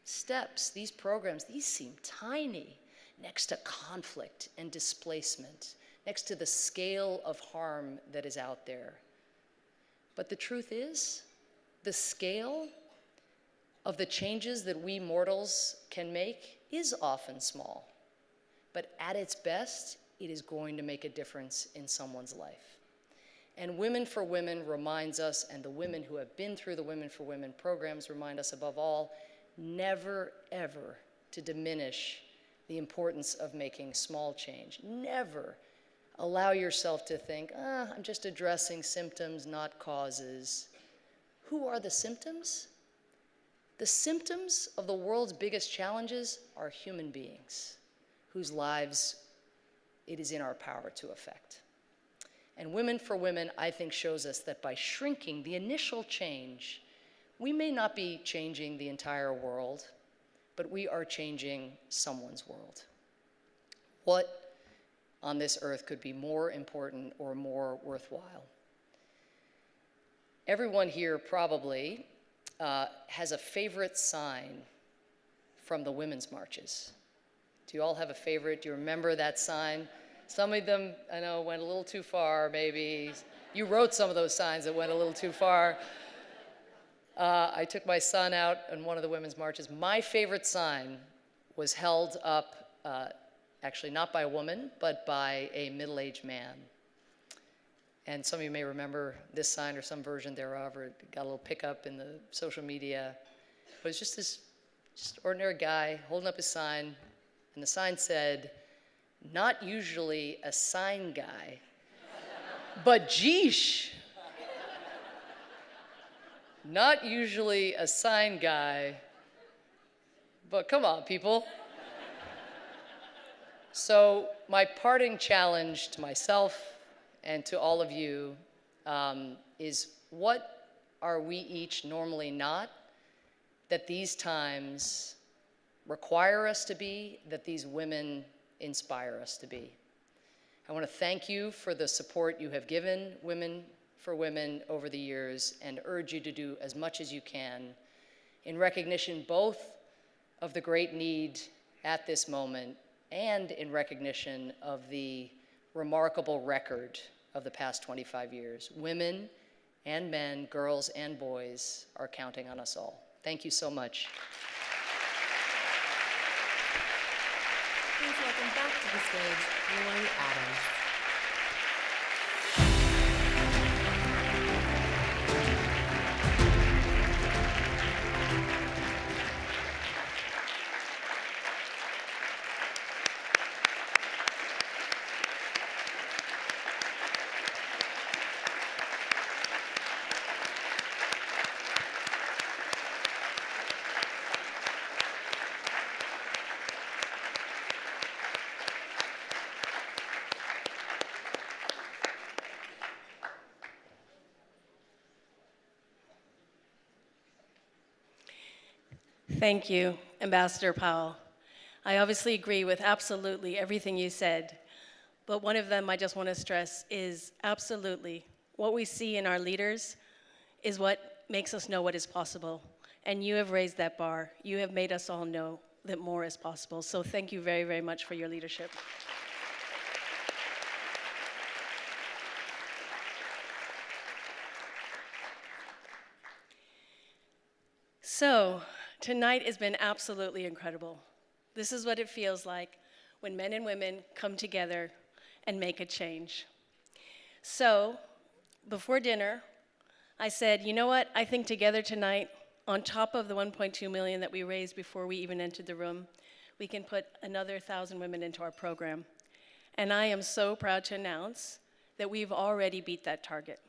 steps, these programs, these seem tiny next to conflict and displacement, next to the scale of harm that is out there. But the truth is, the scale of the changes that we mortals can make is often small. But at its best, it is going to make a difference in someone's life. And Women for Women reminds us, and the women who have been through the Women for Women programs remind us above all, never, ever to diminish the importance of making small change. Never allow yourself to think, I'm just addressing symptoms, not causes. Who are the symptoms? The symptoms of the world's biggest challenges are human beings whose lives it is in our power to affect. And Women for Women, I think, shows us that by shrinking the initial change, we may not be changing the entire world, but we are changing someone's world. What on this earth could be more important or more worthwhile? Everyone here probably has a favorite sign from the women's marches. Do you all have a favorite? Do you remember that sign? Some of them, I know, went a little too far, maybe. You wrote some of those signs that went a little too far. I took my son out on one of the women's marches. My favorite sign was held up, actually not by a woman, but by a middle-aged man. And some of you may remember this sign or some version thereof, or it got a little pickup in the social media. But it's just this ordinary guy holding up his sign, and the sign said, "Not usually a sign guy, but geesh, Not usually a sign guy, but come on, people. So my parting challenge to myself and to all of you is, what are we each normally not that these times require us to be, that these women inspire us to be? I want to thank you for the support you have given Women for Women over the years, and urge you to do as much as you can in recognition both of the great need at this moment and in recognition of the remarkable record of the past 25 years. Women and men, girls and boys are counting on us all. Thank you so much. Please welcome back to the stage, Lori Adams. Thank you, Ambassador Powell. I obviously agree with absolutely everything you said, but one of them I just want to stress is absolutely what we see in our leaders is what makes us know what is possible. And you have raised that bar. You have made us all know that more is possible. So thank you very, very much for your leadership. So, tonight has been absolutely incredible. This is what it feels like when men and women come together and make a change. So, before dinner, I said, you know what? I think together tonight, on top of the 1.2 million that we raised before we even entered the room, we can put another 1,000 women into our program. And I am so proud to announce that we've already beat that target.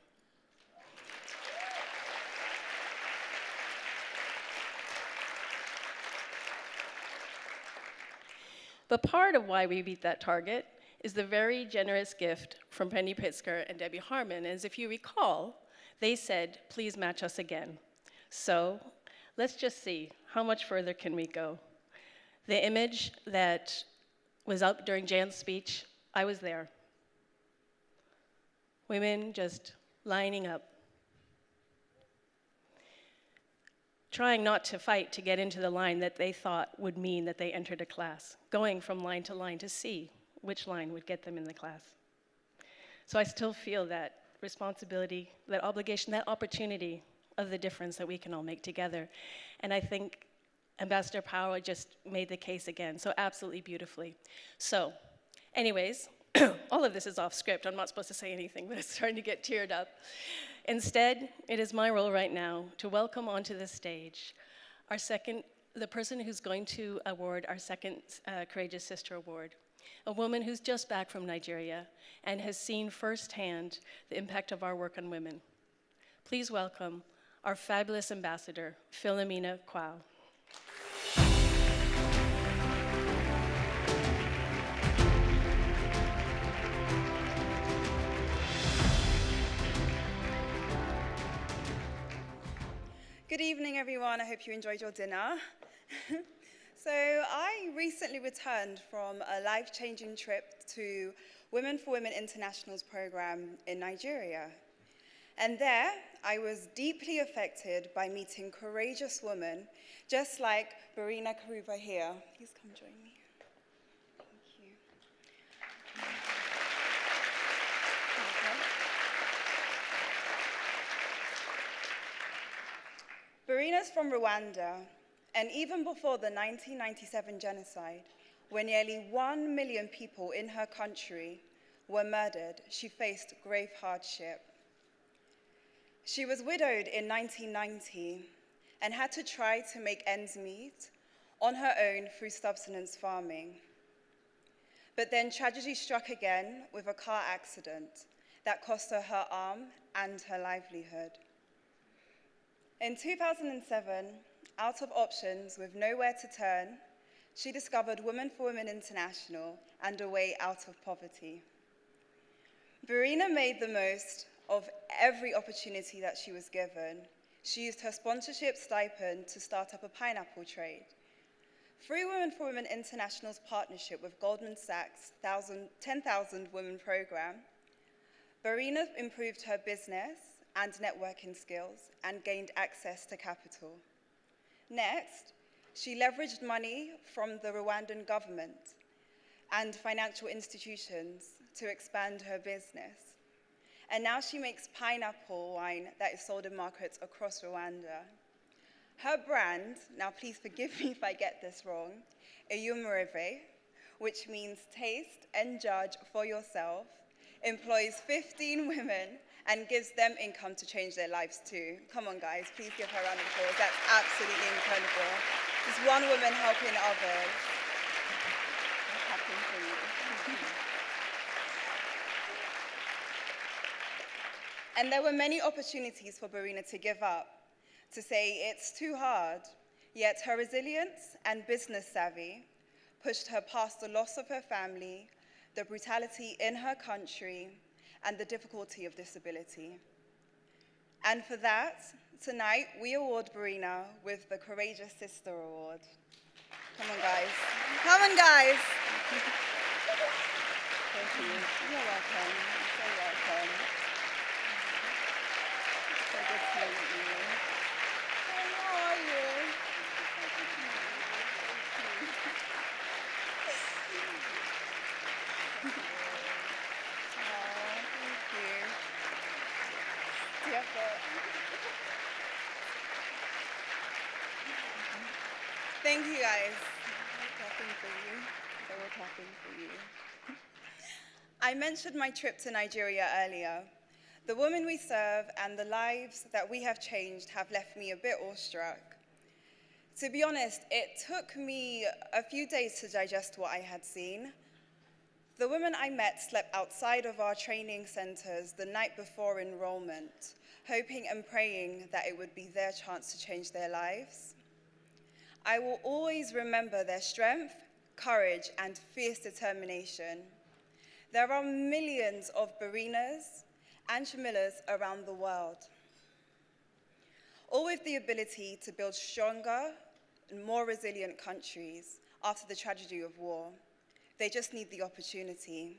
But part of why we beat that target is the very generous gift from Penny Pritzker and Debbie Harmon. As if you recall, they said, please match us again. So let's just see, how much further can we go? The image that was up during Jan's speech, I was there. Women just lining up, trying not to fight to get into the line that they thought would mean that they entered a class, going from line to see which line would get them in the class. So I still feel that responsibility, that obligation, that opportunity of the difference that we can all make together. And I think Ambassador Powell just made the case again, so absolutely beautifully. So, anyways, all of this is off script. I'm not supposed to say anything, but it's starting to get teared up. Instead, it is my role right now to welcome onto the stage the person who's going to award our second Courageous Sister Award, a woman who's just back from Nigeria and has seen firsthand the impact of our work on women. Please welcome our fabulous ambassador, Philomena Kwao. Good evening, everyone. I hope you enjoyed your dinner. So I recently returned from a life-changing trip to Women for Women International's program in Nigeria. And there, I was deeply affected by meeting courageous women, just like Barina Karuba here. Please come join me. Thank you. Barina's from Rwanda, and even before the 1997 genocide, when nearly 1 million people in her country were murdered, she faced grave hardship. She was widowed in 1990 and had to try to make ends meet on her own through subsistence farming. But then tragedy struck again with a car accident that cost her her arm and her livelihood. In 2007, out of options with nowhere to turn, she discovered Women for Women International and a way out of poverty. Verena made the most of every opportunity that she was given. She used her sponsorship stipend to start up a pineapple trade. Through Women for Women International's partnership with Goldman Sachs' 10,000 Women program, Verena improved her business and networking skills and gained access to capital. Next, she leveraged money from the Rwandan government and financial institutions to expand her business. And now she makes pineapple wine that is sold in markets across Rwanda. Her brand, now please forgive me if I get this wrong, Iyumureve, which means taste and judge for yourself, employs 15 women and gives them income to change their lives too. Come on guys, please give her a round of applause. That's absolutely incredible. Just one woman helping others. That's happening for you. And there were many opportunities for Verena to give up, to say it's too hard, yet her resilience and business savvy pushed her past the loss of her family, the brutality in her country, and the difficulty of disability. And for that, tonight we award Verena with the Courageous Sister Award. Come on, guys. Come on, guys. Thank you. You're welcome. You're so welcome. So good to meet you. How are you? So good to meet you. Thank you. Thank you guys. We're clapping for you. They were clapping for you. I mentioned my trip to Nigeria earlier. The women we serve and the lives that we have changed have left me a bit awestruck. To be honest, it took me a few days to digest what I had seen. The women I met slept outside of our training centers the night before enrollment, hoping and praying that it would be their chance to change their lives. I will always remember their strength, courage, and fierce determination. There are millions of Verenas and Shamillas around the world, all with the ability to build stronger and more resilient countries after the tragedy of war. They just need the opportunity.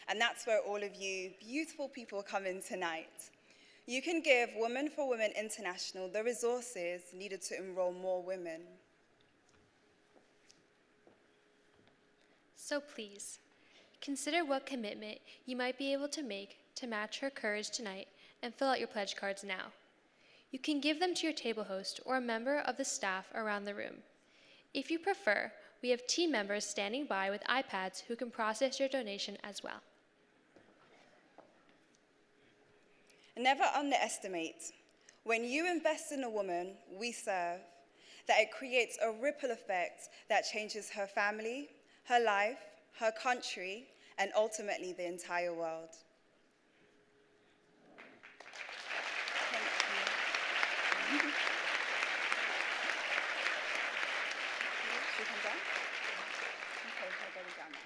And that's where all of you beautiful people come in tonight. You can give Women for Women International the resources needed to enroll more women. So please, consider what commitment you might be able to make to match her courage tonight and fill out your pledge cards now. You can give them to your table host or a member of the staff around the room. If you prefer, we have team members standing by with iPads who can process your donation as well. Never underestimate, when you invest in a woman we serve, that it creates a ripple effect that changes her family, her life, her country, and ultimately the entire world. Thank you. Should we come down? Okay, I'll go down now.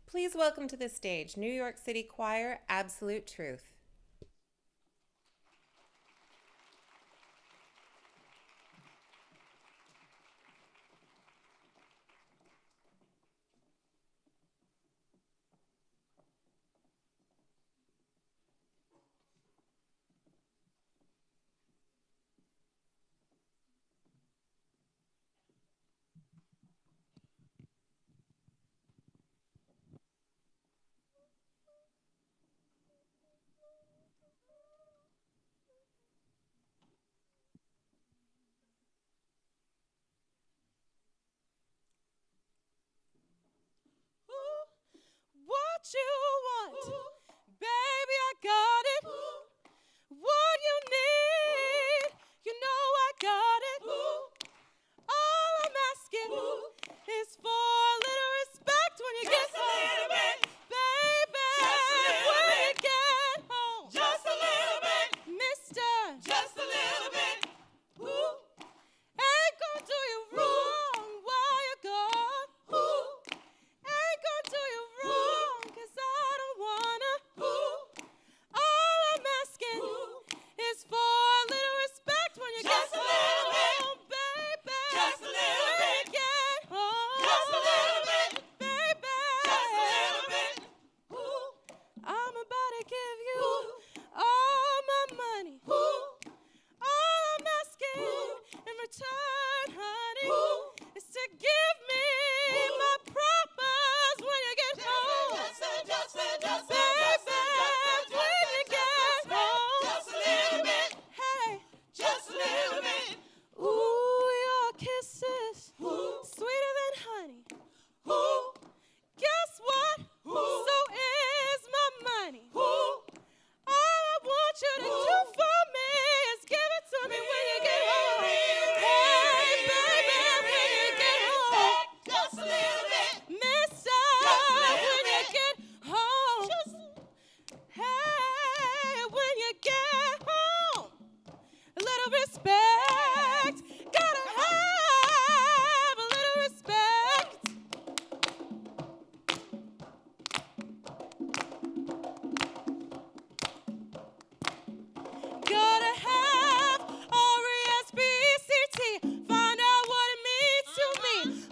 Please welcome to the stage New York City Choir, Absolute Truth.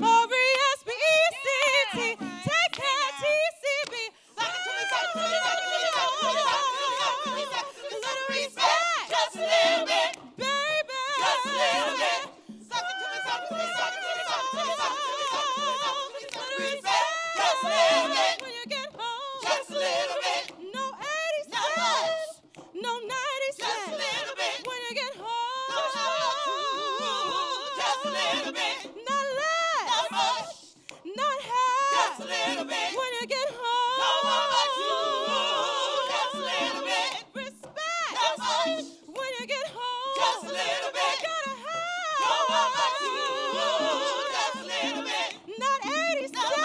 R-E-S-P-E-C-T. Take care, TCB. Suck it to me, suck it to me, suck it to me, suck it to me, suck it to me, suck it to me, suck it to me, suck it to me, just a little bit, baby. Just a little bit. Suck it to me, suck it to me, suck it to me, suck it to me, suck it to me, suck it to me, suck it to me, suck it to me, just a little bit. When you get home, just a little bit. No 80 cents, no 90 cents. Just a little bit. When you get home, just a little bit. Not less, not much, not half. Just a little bit. When you get home, no more much. Just a little bit. Respect, not much. When you get home, just a little bit. Gotta have, no more much. Just a little bit. Not 80 cents,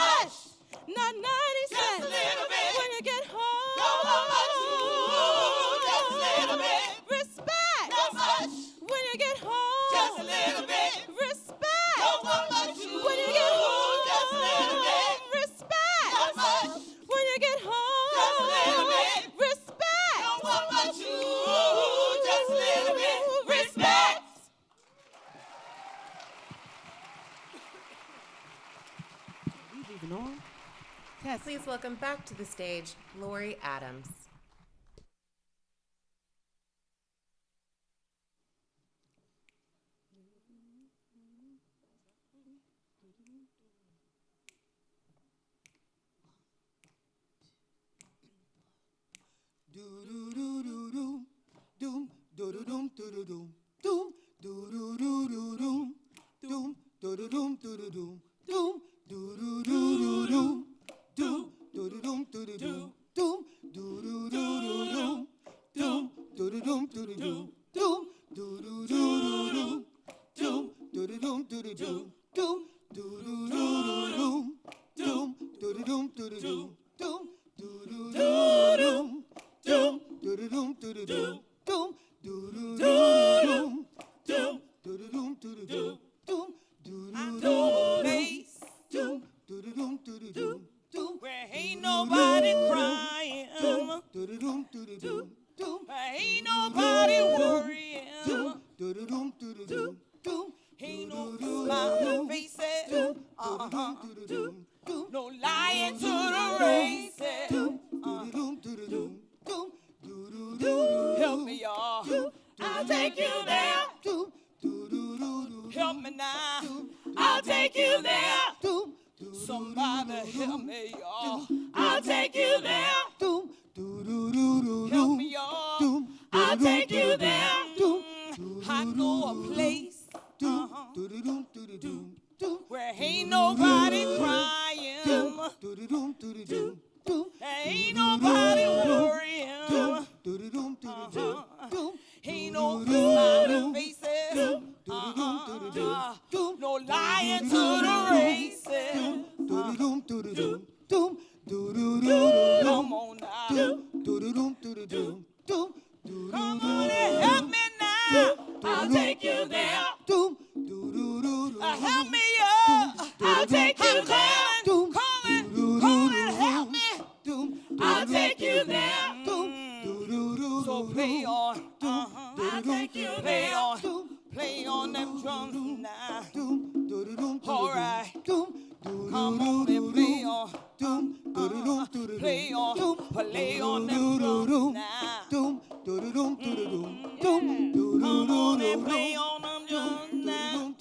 not 90 cents. Just a little bit. When you get home, no more much. Just a little bit. Respect, not much. When you get home, just a little bit. Respect, no more much. When you get home, just a little bit. Respect, not much. When you get home, just a little bit. Respect, no more much. Just a little bit. Respect. Please welcome back to the stage Lori Adams. Where ain't nobody crying, ain't nobody worrying, ain't no smiling faces, no lying to the races. Help me, y'all, I'll take you there. Help me now, I'll take you there. Somebody help me, y'all, I'll take you there. Help me, y'all, I'll take you there. I know a place where ain't nobody crying, ain't nobody worrying, ain't no smiling faces, no lying to the races. Come on now, come on and help me now, I'll take you there. Help me up, I'll take you there. Call and help me, I'll take you there. So play on, I'll take you there. Play on them drums now. All right, come on and play on. Play on them drums now. Come on and play on them drums now.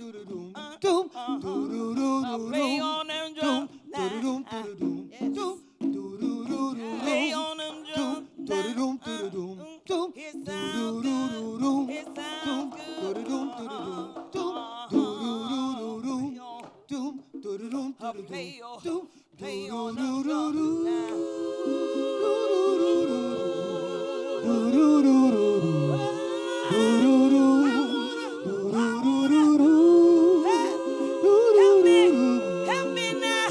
Play on them drums now. Play on them drums now. It sounds good. It sounds good. Play on them drums now. Help me now.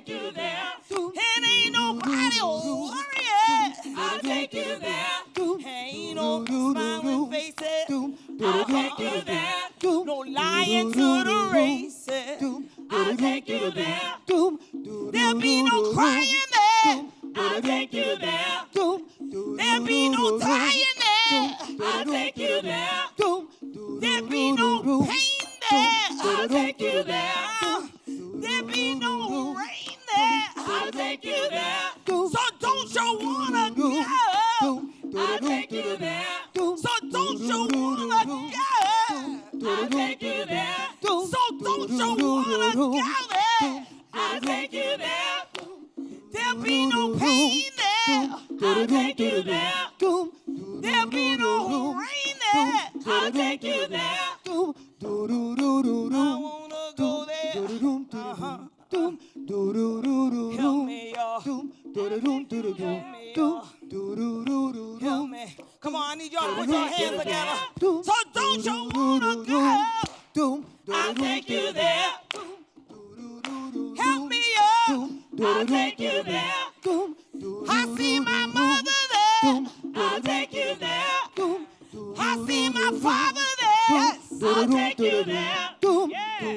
take you there. And ain't nobody worrying. I'll take you there. Ain't no smiling faces. I'll take you there. No lying to the races. I'll take you there. There'll be no crying there. I'll take you there. There'll be no dying there. I'll take you there. There'll be no pain there. I'll take you there. There'll be no rain there. I'll take you there. So don't you wanna go? I'll take you there. So don't you wanna go? I'll take you there. So don't you wanna go there? I'll take you there. There'll be no pain there. I'll take you there. There'll be no rain there. I'll take you there. I wanna go there. Help me, y'all. Help me. Come on, I need y'all to put your hands together. So don't you wanna go? I'll take you there. Help me up. I'll take you there. I see my mother there. I'll take you there. I see my father there. I'll take you there.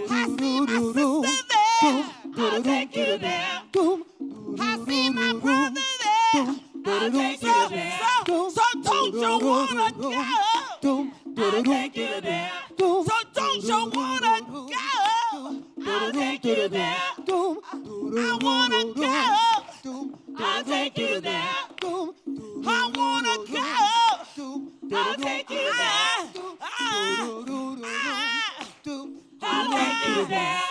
I see my sister there. I'll take you there. I see my brother there. I'll take you there. So don't you wanna go? I'll take you there. So don't you wanna go? I'll take you there. I wanna go. I'll take you there. I wanna go. I'll take you there. I'll take you there.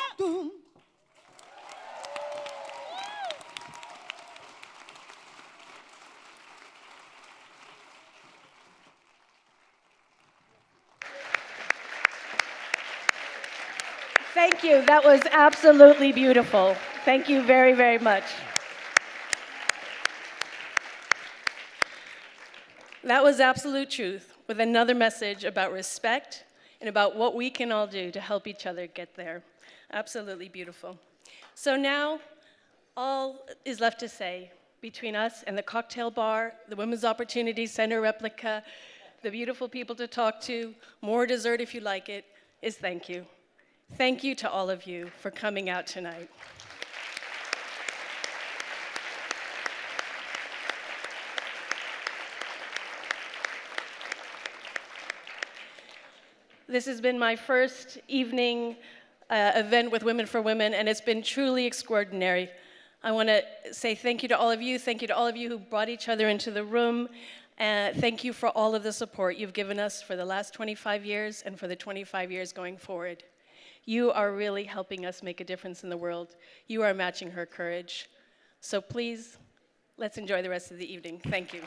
Thank you. That was absolutely beautiful. Thank you very, very much. That was absolute truth, with another message about respect and about what we can all do to help each other get there. Absolutely beautiful. So now, all is left to say between us and the cocktail bar, the Women's Opportunity Center replica, the beautiful people to talk to, more dessert if you like it, is thank you. Thank you to all of you for coming out tonight. This has been my first evening event with Women for Women, and it's been truly extraordinary. I want to say thank you to all of you. Thank you to all of you who brought each other into the room. Thank you for all of the support you've given us for the last 25 years and for the 25 years going forward. You are really helping us make a difference in the world. You are matching her courage. So please, let's enjoy the rest of the evening. Thank you.